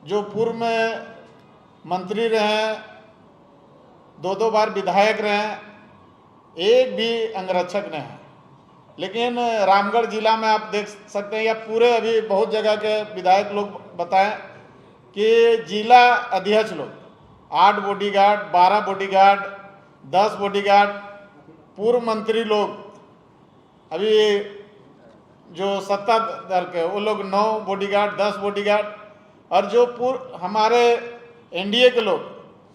जो पूर्व में मंत्री रहे हैं, दो दो बार विधायक रहे हैं, एक भी अंगरक्षक नहीं है। लेकिन रामगढ़ जिला में आप देख सकते हैं, या पूरे अभी बहुत जगह के विधायक लोग बताएं कि जिला अध्यक्ष लोग 8 बॉडीगार्ड, 12 बॉडीगार्ड, 10 बॉडीगार्ड, पूर्व मंत्री लोग अभी जो सत्ता दल के वो लोग 9 बॉडीगार्ड, 10 बॉडीगार्ड, और जो पूर्व हमारे एनडीए के लोग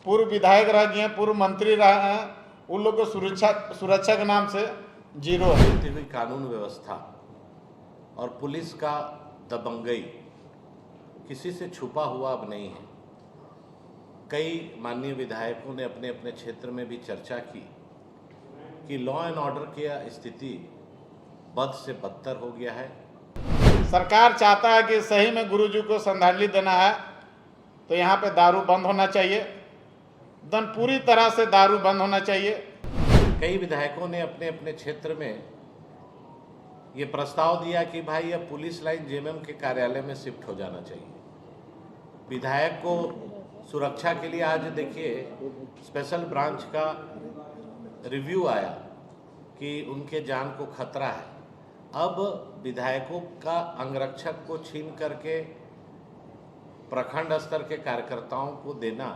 पूर्व विधायक रह गए हैं, पूर्व मंत्री रहे हैं, उन लोग को सुरक्षा के नाम से जीरो है। गिरती हुई कानून व्यवस्था और पुलिस का दबंगई किसी से छुपा हुआ अब नहीं है। कई माननीय विधायकों ने अपने अपने क्षेत्र में भी चर्चा की कि लॉ एंड ऑर्डर की स्थिति बद से बदतर हो गया है। सरकार चाहता है कि सही में गुरुजी को श्रद्धांजलि देना है तो यहाँ पे दारू बंद होना चाहिए, पूरी तरह से दारू बंद होना चाहिए। कई विधायकों ने अपने अपने क्षेत्र में ये प्रस्ताव दिया कि भाई अब पुलिस लाइन जेएमएम के कार्यालय में शिफ्ट हो जाना चाहिए। विधायक को सुरक्षा के लिए आज देखिए स्पेशल ब्रांच का रिव्यू आया कि उनके जान को खतरा है। अब विधायकों का अंगरक्षक को छीन करके प्रखंड स्तर के कार्यकर्ताओं को देना,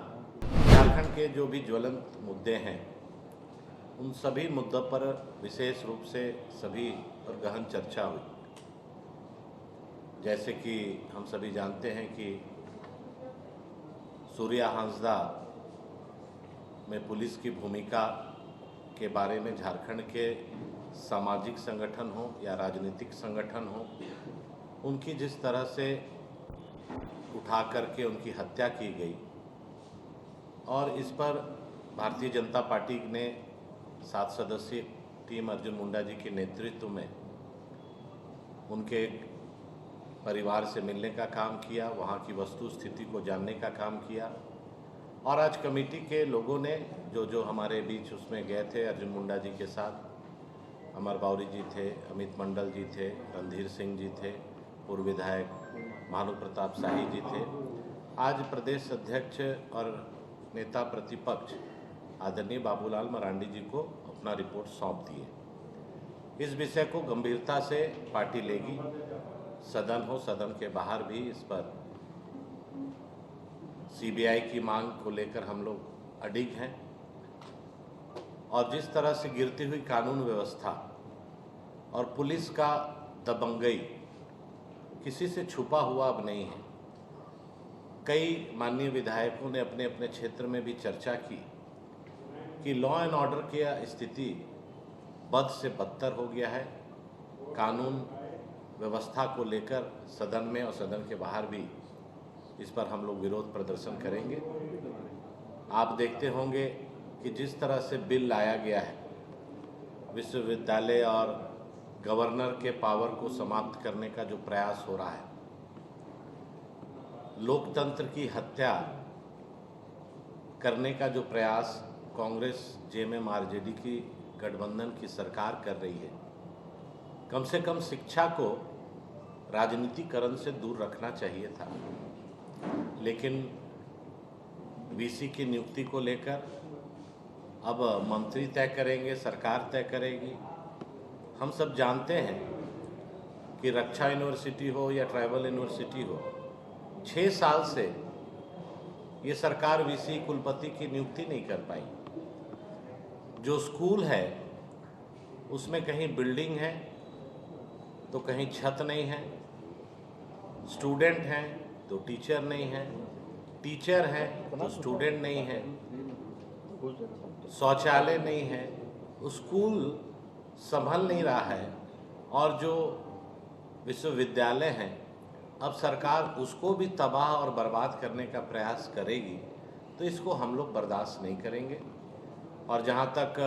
झारखंड के जो भी ज्वलंत मुद्दे हैं उन सभी मुद्दों पर विशेष रूप से सभी पर गहन चर्चा हुई। जैसे कि हम सभी जानते हैं कि सूर्या हांसदा में पुलिस की भूमिका के बारे में झारखंड के सामाजिक संगठन हो या राजनीतिक संगठन हो, उनकी जिस तरह से उठा करके उनकी हत्या की गई, और इस पर भारतीय जनता पार्टी ने 7 सदस्यीय टीम अर्जुन मुंडा जी के नेतृत्व में उनके परिवार से मिलने का काम किया, वहाँ की वस्तु स्थिति को जानने का काम किया। और आज कमेटी के लोगों ने जो हमारे बीच उसमें गए थे, अर्जुन मुंडा जी के साथ अमर बावरी जी थे, अमित मंडल जी थे, रणधीर सिंह जी थे, पूर्व विधायक भानु प्रताप शाही जी थे। आज प्रदेश अध्यक्ष और नेता प्रतिपक्ष आदरणीय बाबूलाल मरांडी जी को अपना रिपोर्ट सौंप दिए। इस विषय को गंभीरता से पार्टी लेगी। सदन हो, सदन के बाहर भी इस पर सीबीआई की मांग को लेकर हम लोग अडिग हैं। और जिस तरह से गिरती हुई कानून व्यवस्था और पुलिस का दबंगई किसी से छुपा हुआ अब नहीं है। कई माननीय विधायकों ने अपने अपने क्षेत्र में भी चर्चा की कि लॉ एंड ऑर्डर की स्थिति बद से बदतर हो गया है। कानून व्यवस्था को लेकर सदन में और सदन के बाहर भी इस पर हम लोग विरोध प्रदर्शन करेंगे। आप देखते होंगे कि जिस तरह से बिल लाया गया है, विश्वविद्यालय और गवर्नर के पावर को समाप्त करने का जो प्रयास हो रहा है, लोकतंत्र की हत्या करने का जो प्रयास कांग्रेस जेएमएम आरजेडी की गठबंधन की सरकार कर रही है, कम से कम शिक्षा को राजनीतिकरण से दूर रखना चाहिए था। लेकिन वीसी की नियुक्ति को लेकर अब मंत्री तय करेंगे, सरकार तय करेगी। हम सब जानते हैं कि रक्षा यूनिवर्सिटी हो या ट्राइबल यूनिवर्सिटी हो, 6 साल से ये सरकार वीसी कुलपति की नियुक्ति नहीं कर पाई। जो स्कूल है उसमें कहीं बिल्डिंग है तो कहीं छत नहीं है, स्टूडेंट हैं तो टीचर नहीं है, टीचर हैं तो स्टूडेंट नहीं है, शौचालय नहीं है, स्कूल संभल नहीं रहा है। और जो विश्वविद्यालय हैं, अब सरकार उसको भी तबाह और बर्बाद करने का प्रयास करेगी, तो इसको हम लोग बर्दाश्त नहीं करेंगे। और जहाँ तक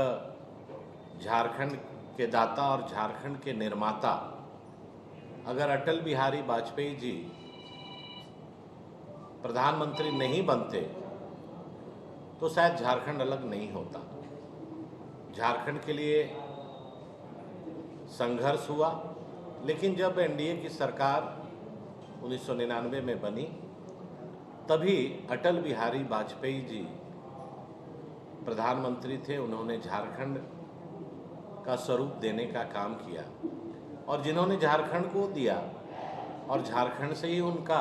झारखंड के दाता और झारखंड के निर्माता, अगर अटल बिहारी वाजपेयी जी प्रधानमंत्री नहीं बनते तो शायद झारखंड अलग नहीं होता। झारखंड के लिए संघर्ष हुआ, लेकिन जब एनडीए की सरकार 1999 में बनी तभी अटल बिहारी वाजपेयी जी प्रधानमंत्री थे। उन्होंने झारखंड का स्वरूप देने का काम किया और जिन्होंने झारखंड को दिया और झारखंड से ही उनका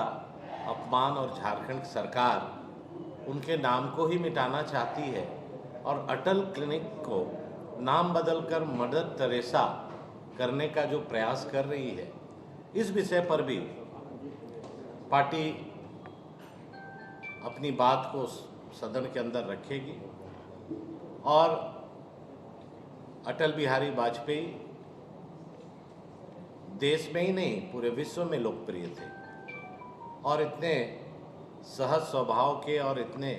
अपमान और झारखंड सरकार उनके नाम को ही मिटाना चाहती है और अटल क्लिनिक को नाम बदलकर मदर टेरेसा करने का जो प्रयास कर रही है, इस विषय पर भी पार्टी अपनी बात को सदन के अंदर रखेगी और अटल बिहारी वाजपेयी देश में ही नहीं पूरे विश्व में लोकप्रिय थे और इतने सहज स्वभाव के और इतने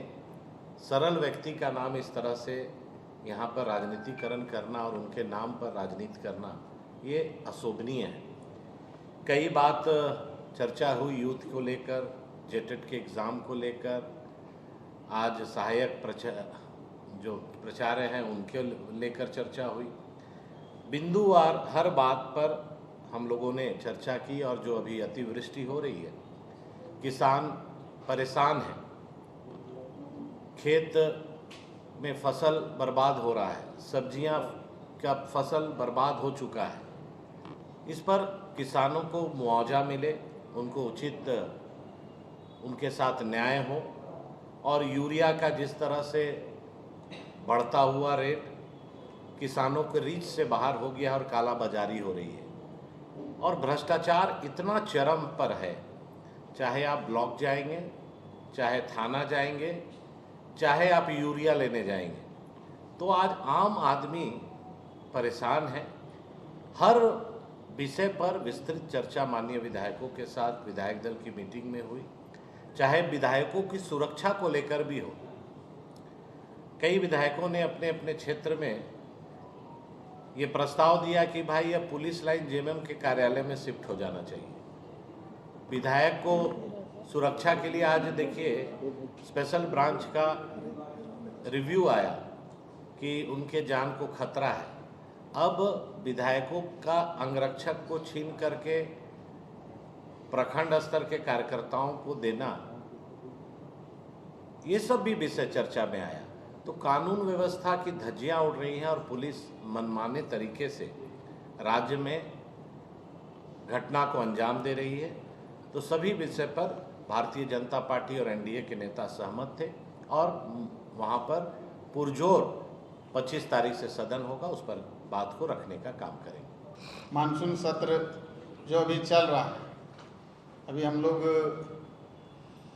सरल व्यक्ति का नाम इस तरह से यहाँ पर राजनीतिकरण करना और उनके नाम पर राजनीति करना, ये अशोभनीय है। कई बात चर्चा हुई यूथ को लेकर, जेटेट के एग्ज़ाम को लेकर, आज सहायक जो प्रचार्य हैं उनके लेकर चर्चा हुई। बिंदुवार हर बात पर हम लोगों ने चर्चा की और जो अभी अतिवृष्टि हो रही है, किसान परेशान है, खेत में फसल बर्बाद हो रहा है, सब्जियां का फसल बर्बाद हो चुका है। इस पर किसानों को मुआवजा मिले, उनको उचित उनके साथ न्याय हो और यूरिया का जिस तरह से बढ़ता हुआ रेट किसानों के रीच से बाहर हो गया और काला बाजारी हो रही है और भ्रष्टाचार इतना चरम पर है, चाहे आप ब्लॉक जाएंगे, चाहे थाना जाएंगे, चाहे आप यूरिया लेने जाएंगे, तो आज आम आदमी परेशान है। हर विषय पर विस्तृत चर्चा माननीय विधायकों के साथ विधायक दल की मीटिंग में हुई, चाहे विधायकों की सुरक्षा को लेकर भी हो। कई विधायकों ने अपने अपने क्षेत्र में ये प्रस्ताव दिया कि भाई अब पुलिस लाइन जेएमएम के कार्यालय में शिफ्ट हो जाना चाहिए। विधायक को सुरक्षा के लिए आज देखिए स्पेशल ब्रांच का रिव्यू आया कि उनके जान को खतरा है। अब विधायकों का अंगरक्षक को छीन करके प्रखंड स्तर के कार्यकर्ताओं को देना, ये सब भी विषय चर्चा में आया। तो कानून व्यवस्था की धज्जियां उड़ रही हैं और पुलिस मनमाने तरीके से राज्य में घटना को अंजाम दे रही है। तो सभी विषय पर भारतीय जनता पार्टी और एनडीए के नेता सहमत थे और वहां पर पुरजोर 25 तारीख से सदन होगा, उस पर बात को रखने का काम करेंगे। मानसून सत्र जो अभी चल रहा है, अभी हम लोग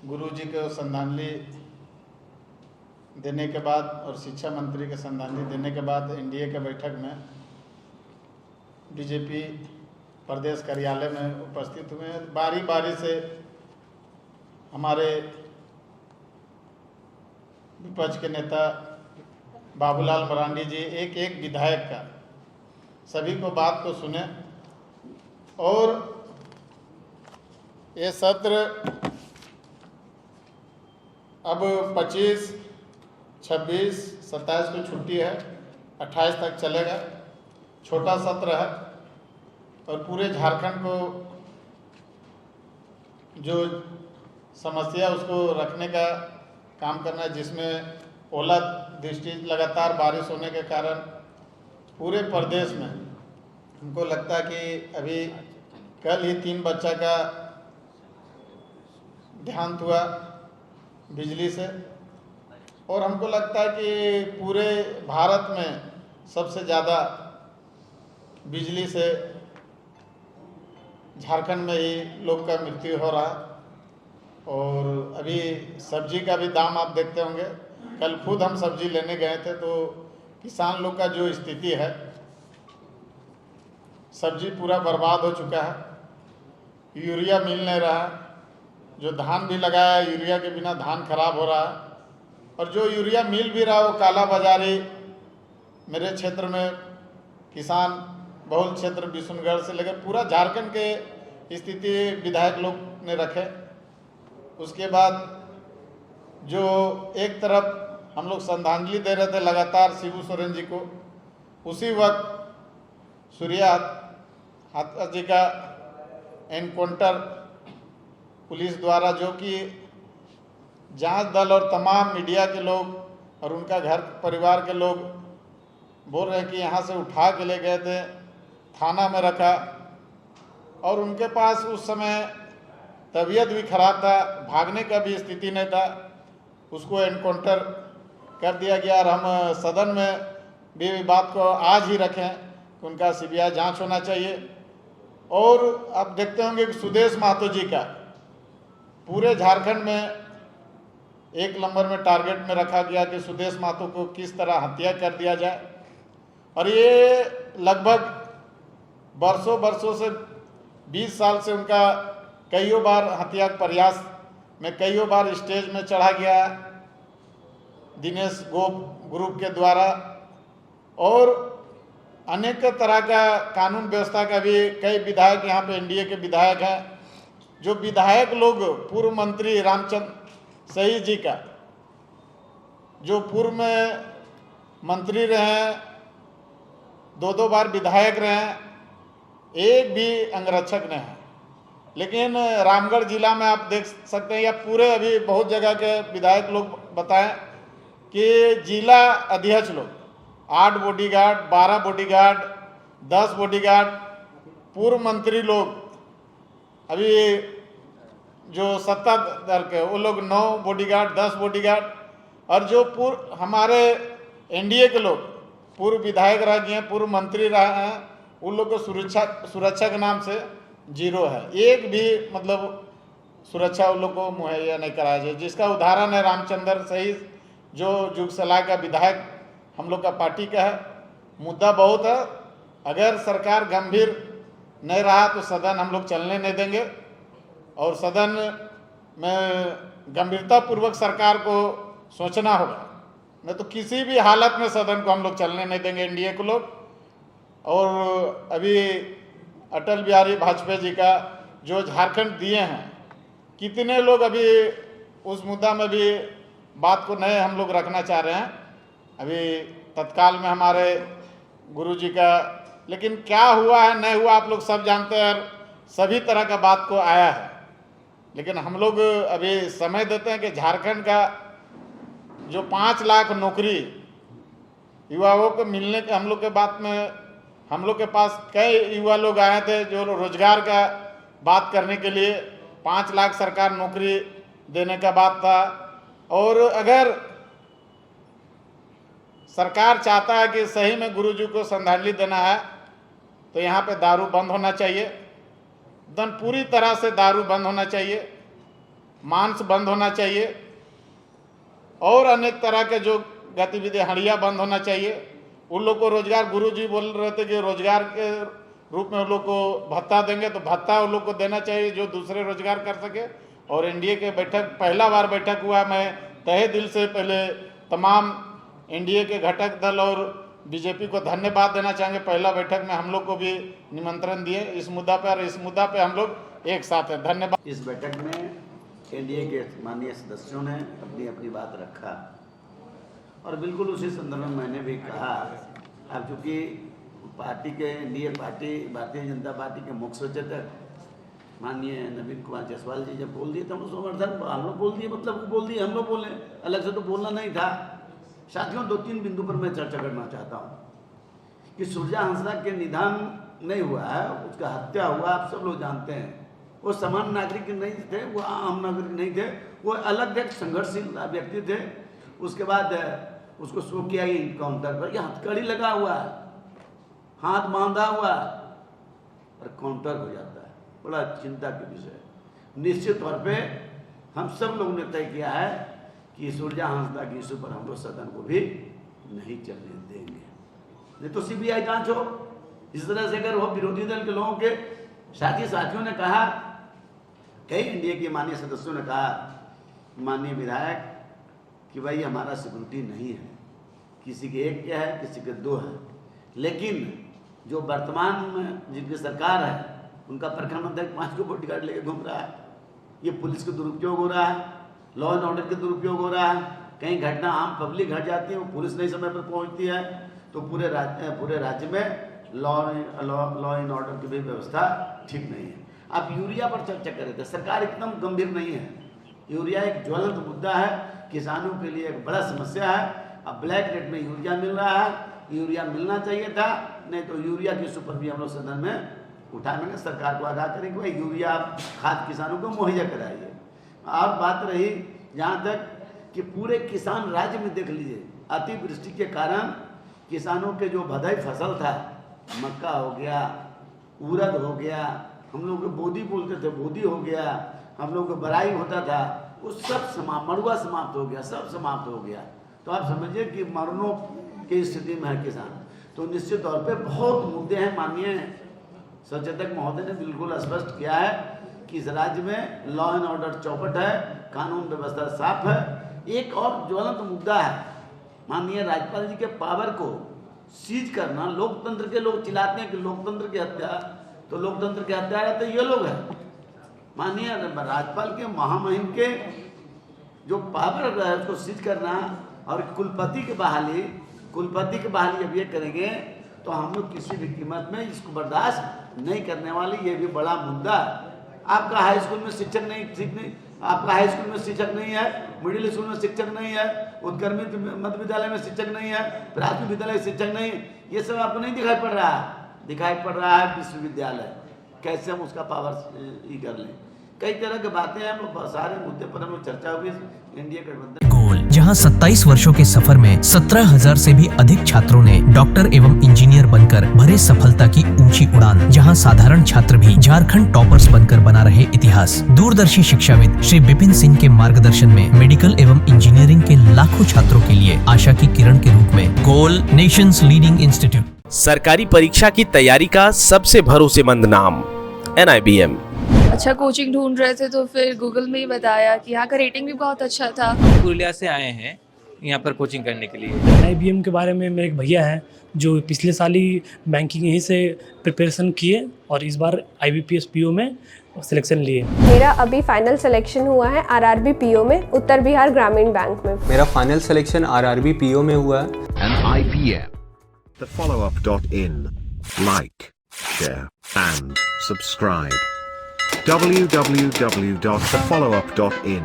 गुरुजी को श्रद्धांजलि देने के बाद और शिक्षा मंत्री के श्रद्धांजलि देने के बाद एनडीए के बैठक में बीजेपी प्रदेश कार्यालय में उपस्थित हुए। बारी बारी से हमारे विपक्ष के नेता बाबूलाल मरांडी जी एक एक विधायक का सभी को बात को सुने और ये सत्र अब 25, 26, 27 को छुट्टी है, 28 तक चलेगा। छोटा सत्र है और पूरे झारखंड को जो समस्या उसको रखने का काम करना है, जिसमें ओला दृष्टि लगातार बारिश होने के कारण पूरे प्रदेश में हमको लगता है कि अभी कल ही 3 बच्चा का देहांत हुआ बिजली से और हमको लगता है कि पूरे भारत में सबसे ज़्यादा बिजली से झारखंड में ही लोग का मृत्यु हो रहा है। और अभी सब्जी का भी दाम आप देखते होंगे, कल खुद हम सब्जी लेने गए थे तो किसान लोग का जो स्थिति है, सब्जी पूरा बर्बाद हो चुका है, यूरिया मिल नहीं रहा, जो धान भी लगाया यूरिया के बिना धान खराब हो रहा है और जो यूरिया मिल भी रहा वो काला बाजारी। मेरे क्षेत्र में किसान बहुल क्षेत्र विशुनगढ़ से लेकर पूरा झारखंड के स्थिति विधायक लोग ने रखे। उसके बाद जो एक तरफ हम लोग श्रद्धांजलि दे रहे थे लगातार शिबू सोरेन जी को, उसी वक्त सूर्या हाथरस जी का एनकाउंटर पुलिस द्वारा जो कि जांच दल और तमाम मीडिया के लोग और उनका घर परिवार के लोग बोल रहे हैं कि यहाँ से उठा के ले गए थे, थाना में रखा, और उनके पास उस समय तबीयत भी खराब था, भागने का भी स्थिति नहीं था। उसको एनकाउंटर कर दिया गया। और हम सदन में भी बात को आज ही रखें कि उनका सीबीआई जांच होना चाहिए। और आप देखते होंगे कि सुदेश महतो जी का पूरे झारखंड में एक नंबर में टारगेट में रखा गया कि सुदेश महतो को किस तरह हत्या कर दिया जाए। और ये लगभग बरसों से 20 साल से उनका कईयों बार हत्या के प्रयास में कईयों बार स्टेज में चढ़ा गया दिनेश गोप ग्रुप के द्वारा। और अनेक तरह का कानून व्यवस्था का भी कई विधायक यहाँ पे एनडीए के विधायक हैं। जो विधायक लोग पूर्व मंत्री रामचंद्र सही जी का, जो पूर्व में मंत्री रहे, 2 बार विधायक रहे, एक भी अंगरक्षक नहीं है। लेकिन रामगढ़ जिला में आप देख सकते हैं, या पूरे अभी बहुत जगह के विधायक लोग बताएं कि जिला अध्यक्ष लोग 8 बॉडीगार्ड, 12 बॉडीगार्ड, 10 बॉडीगार्ड, पूर्व मंत्री लोग अभी जो सत्ताधार के वो लोग 9 बॉडीगार्ड, 10 बॉडीगार्ड, और जो पूर्व हमारे एनडीए के लोग पूर्व विधायक रह गए हैं, पूर्व मंत्री रहे हैं, उन लोग को सुरक्षा के नाम से 0 है। एक भी मतलब सुरक्षा उन लोग को मुहैया नहीं कराया जाए। जिसका उदाहरण है रामचंद्र सही, जो जुगसलाय का विधायक हम लोग का पार्टी का है। मुद्दा बहुत है, अगर सरकार गंभीर नहीं रहा तो सदन हम लोग चलने नहीं देंगे, और सदन में गंभीरता पूर्वक सरकार को सोचना होगा, नहीं तो किसी भी हालत में सदन को हम लोग चलने नहीं देंगे, एनडीए को लोग। और अभी अटल बिहारी वाजपेयी जी का जो झारखंड दिए हैं, कितने लोग अभी उस मुद्दा में भी बात को नए हम लोग रखना चाह रहे हैं। अभी तत्काल में हमारे गुरुजी का, लेकिन क्या हुआ है नहीं हुआ आप लोग सब जानते हैं, सभी तरह का बात को आया है। लेकिन हम लोग अभी समय देते हैं कि झारखंड का जो 5 लाख नौकरी युवाओं को मिलने के हम लोग के बात में, हम लोग के पास कई युवा लोग आए थे जो रोजगार का बात करने के लिए। 5 लाख सरकार नौकरी देने का बात था। और अगर सरकार चाहता है कि सही में गुरुजी को श्रद्धांजलि देना है तो यहाँ पे दारू बंद होना चाहिए, एकदम पूरी तरह से दारू बंद होना चाहिए, मांस बंद होना चाहिए, और अनेक तरह के जो गतिविधि हड़िया बंद होना चाहिए। उन लोग को रोजगार, गुरुजी बोल रहे थे कि रोजगार के रूप में उन लोग को भत्ता देंगे, तो भत्ता उन लोग को देना चाहिए जो दूसरे रोजगार कर सके। और एनडीए के बैठक, पहला बार बैठक हुआ, मैं तहे दिल से पहले तमाम एनडीए के घटक दल और बीजेपी को धन्यवाद देना चाहेंगे। पहला बैठक में हम लोग को भी निमंत्रण दिए इस मुद्दा पर, और इस मुद्दा पे हम लोग एक साथ हैं। धन्यवाद। इस बैठक में एनडीए के माननीय सदस्यों ने अपनी अपनी बात रखा, और बिल्कुल उसी संदर्भ में मैंने भी कहा, अब चूँकि पार्टी के NDA party, Bharatiya Janata party के मुख्य सचेतक माननीय नवीन कुमार जायसवाल जी जब बोल दिए तो हम समर्थन हम लोग बोल दिए, मतलब वो बोल दिए, हम लोग बोले, अलग से तो बोलना नहीं था। साथियों, 2-3 बिंदु पर मैं चर्चा करना चाहता हूँ कि सुरजा हंसदा के निधन नहीं हुआ है, उसका हत्या हुआ, आप सब लोग जानते हैं। वो सामान्य नागरिक नहीं थे, वो आम नागरिक नहीं थे, वो अलग एक संघर्षशील व्यक्ति थे। उसके बाद उसको शो किया इनकाउंटर पर, यह हथकड़ी लगा हुआ है, हाथ बांधा हुआ और काउंटर हो जाता है। बड़ा चिंता के विषय। निश्चित तौर पे हम सब लोगों ने तय किया है कि सुरजा हंसदा के इशू पर हम लोग सदन को भी नहीं चलने देंगे, नहीं तो सीबीआई जांच हो। इस तरह से अगर वो विरोधी दल के लोगों के साथियों ने कहा, कई एनडीए के माननीय सदस्यों ने कहा, माननीय विधायक, कि भाई हमारा सिक्योरिटी नहीं है, किसी के 1 क्या है, किसी के 2 है, लेकिन जो वर्तमान में जिनकी सरकार है उनका प्रखंड अध्यक्ष 5 को बॉडीगार्ड लेके घूम रहा है। ये पुलिस का दुरुपयोग हो रहा है, लॉ एंड ऑर्डर का दुरुपयोग हो रहा है। कहीं घटना आम पब्लिक घट जाती है, वो पुलिस नहीं समय पर पहुंचती है, तो पूरे राज्य में लॉ एंड ऑर्डर की भी व्यवस्था ठीक नहीं है। आप यूरिया पर चर्चा कर रहे थे, सरकार एकदम गंभीर नहीं है। यूरिया एक ज्वलंत मुद्दा है, किसानों के लिए एक बड़ा समस्या है। अब ब्लैक रेट में यूरिया मिल रहा है, यूरिया मिलना चाहिए था, नहीं तो यूरिया के ऊपर भी हम लोग सदन में उठाएंगे, सरकार को आगाह करेंगे भाई यूरिया खाद किसानों को मुहैया कराइए। और बात रही जहाँ तक कि पूरे किसान राज्य में देख लीजिए, अतिवृष्टि के कारण किसानों के जो भदाई फसल था, मक्का हो गया, उड़द हो गया, हम लोग बोदी बोलते थे, बोदी हो गया, हम लोग को बराई होता था, वो सब मड़ुआ समाप्त हो गया, सब समाप्त हो गया। तो आप समझिए कि मरणों की स्थिति में है किसान। तो निश्चित तौर पे बहुत मुद्दे हैं। माननीय सचेतक महोदय ने बिल्कुल स्पष्ट किया है कि इस राज्य में लॉ एंड ऑर्डर चौपट है, कानून व्यवस्था साफ है। एक और ज्वलंत मुद्दा है, माननीय राज्यपाल जी के पावर को सीज करना। लोकतंत्र के लोग चिल्लाते हैं कि लोकतंत्र की हत्या, तो लोकतंत्र की हत्या है तो ये लोग हैं। माननीय राज्यपाल के महामहिम के जो पावर है उसको सीज करना और कुलपति की बहाली अब ये करेंगे तो हम लोग किसी भी कीमत में इसको बर्दाश्त नहीं करने वाले। ये भी बड़ा मुद्दा है। आपका हाई स्कूल में शिक्षक नहीं, आपका हाई स्कूल में शिक्षक नहीं है, मिडिल स्कूल में शिक्षक नहीं है, उत्क्रमित मध्य विद्यालय में शिक्षक नहीं है, प्राथमिक विद्यालय शिक्षक नहीं, ये सब आपको नहीं दिखाई पड़ रहा है। दिखाई पड़ रहा है विश्वविद्यालय, कैसे हम उसका पावर ही कर लें। कई तरह की बातें हैं, सारे मुद्दे पर हम लोग चर्चा होगी। इंडिया गठबंधन गोल, जहां 27 वर्षों के सफर में 17,000 से भी अधिक छात्रों ने डॉक्टर एवं इंजीनियर बनकर भरे सफलता की ऊंची उड़ान, जहां साधारण छात्र भी झारखंड टॉपर्स बनकर बना रहे इतिहास। दूरदर्शी शिक्षाविद श्री विपिन सिंह के मार्गदर्शन में मेडिकल एवं इंजीनियरिंग के लाखों छात्रों के लिए आशा की किरण के रूप में गोल नेशंस लीडिंग इंस्टीट्यूट। सरकारी परीक्षा की तैयारी का सबसे भरोसेमंद नाम NIBM। अच्छा कोचिंग ढूंढ रहे थे तो फिर गूगल में ही बताया कि यहाँ का रेटिंग भी बहुत अच्छा था। पुरुलिया से आए हैं यहाँ पर कोचिंग करने के लिए। NIBM के बारे में मेरे एक भैया हैं जो पिछले साल ही बैंकिंग यहीं से प्रिपरेशन किए और इस बार IBPS PO में सिलेक्शन लिए। मेरा अभी फाइनल सिलेक्शन हुआ है RRB PO में, उत्तर बिहार ग्रामीण बैंक में। मेरा फाइनल सिलेक्शन RRB PO में हुआ है। NIBM, thefollowup.in. Like, share and subscribe. www.thefollowup.in